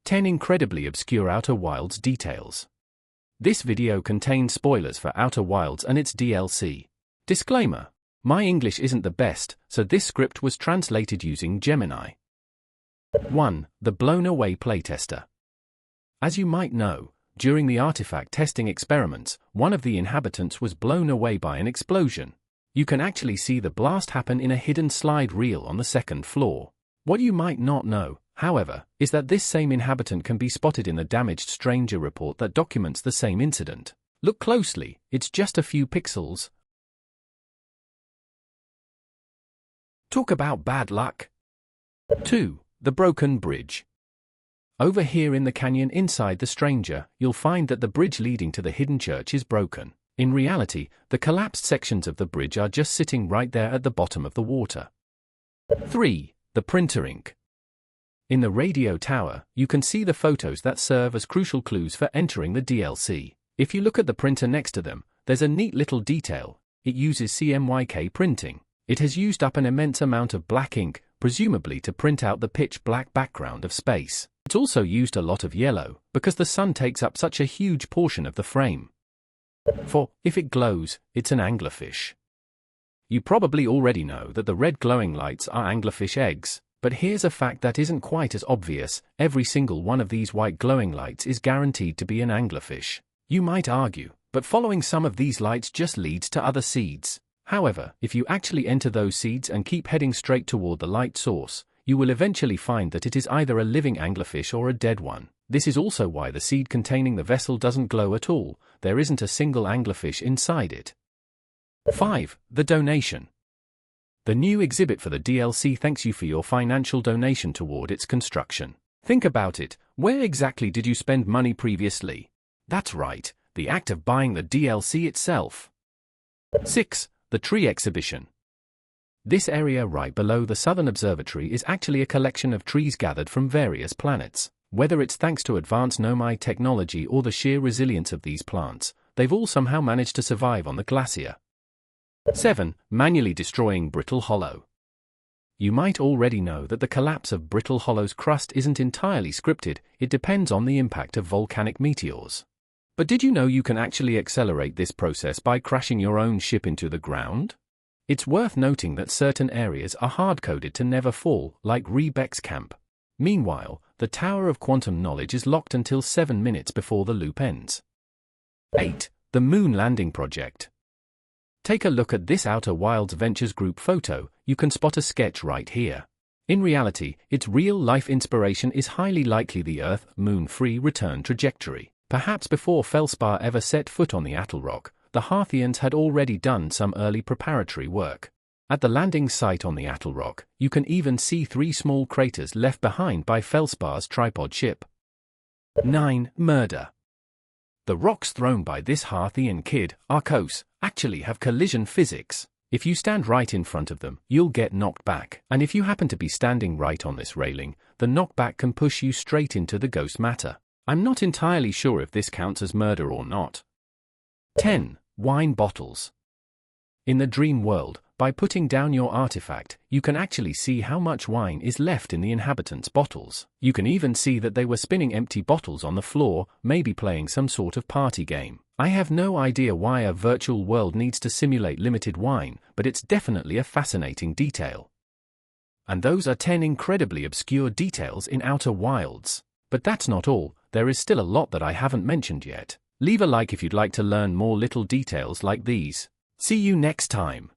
10 incredibly obscure Outer Wilds details. This video contains spoilers for Outer Wilds and its DLC. Disclaimer: my English isn't the best, so this script was translated using Gemini. 1. The Blown Away Playtester. As you might know, during the artifact testing experiments, one of the inhabitants was blown away by an explosion. You can actually see the blast happen in a hidden slide reel on the second floor. What you might not know, however, is that this same inhabitant can be spotted in the damaged stranger report that documents the same incident. Look closely, it's just a few pixels. Talk about bad luck. 2. The Broken Bridge. Over here in the canyon inside the stranger, you'll find that the bridge leading to the hidden church is broken. In reality, the collapsed sections of the bridge are just sitting right there at the bottom of the water. 3. The Printer Ink. In the radio tower, you can see the photos that serve as crucial clues for entering the DLC. If you look at the printer next to them, there's a neat little detail. It uses CMYK printing. It has used up an immense amount of black ink, presumably to print out the pitch-black background of space. It's also used a lot of yellow, because the sun takes up such a huge portion of the frame. 4. If it glows, it's an anglerfish. You probably already know that the red glowing lights are anglerfish eggs, but here's a fact that isn't quite as obvious: every single one of these white glowing lights is guaranteed to be an anglerfish. You might argue, but following some of these lights just leads to other seeds. However, if you actually enter those seeds and keep heading straight toward the light source, you will eventually find that it is either a living anglerfish or a dead one. This is also why the seed containing the vessel doesn't glow at all. There isn't a single anglerfish inside it. 5. The Donation. The new exhibit for the DLC thanks you for your financial donation toward its construction. Think about it, where exactly did you spend money previously? That's right, the act of buying the DLC itself. 6. The Tree Exhibition. This area right below the Southern Observatory is actually a collection of trees gathered from various planets. Whether it's thanks to advanced Nomai technology or the sheer resilience of these plants, they've all somehow managed to survive on the glacier. 7. Manually destroying Brittle Hollow. You might already know that the collapse of Brittle Hollow's crust isn't entirely scripted. It depends on the impact of volcanic meteors. But did you know you can actually accelerate this process by crashing your own ship into the ground? It's worth noting that certain areas are hard-coded to never fall, like Rebec's camp. Meanwhile, the Tower of Quantum Knowledge is locked until 7 minutes before the loop ends. 8. The Moon Landing Project. Take a look at this Outer Wilds Ventures group photo. You can spot a sketch right here. In reality, its real-life inspiration is highly likely the Earth-Moon free return trajectory. Perhaps before Felspar ever set foot on the Attlerock, the Harthians had already done some early preparatory work. At the landing site on the Attlerock, you can even see 3 small craters left behind by Felspar's tripod ship. 9. Murder. The rocks thrown by this Harthian kid, Arcos, actually have collision physics. If you stand right in front of them, you'll get knocked back. And if you happen to be standing right on this railing, the knockback can push you straight into the ghost matter. I'm not entirely sure if this counts as murder or not. 10. Wine bottles. In the dream world, by putting down your artifact, you can actually see how much wine is left in the inhabitants' bottles. You can even see that they were spinning empty bottles on the floor, maybe playing some sort of party game. I have no idea why a virtual world needs to simulate limited wine, but it's definitely a fascinating detail. And those are 10 incredibly obscure details in Outer Wilds. But that's not all, there is still a lot that I haven't mentioned yet. Leave a like if you'd like to learn more little details like these. See you next time.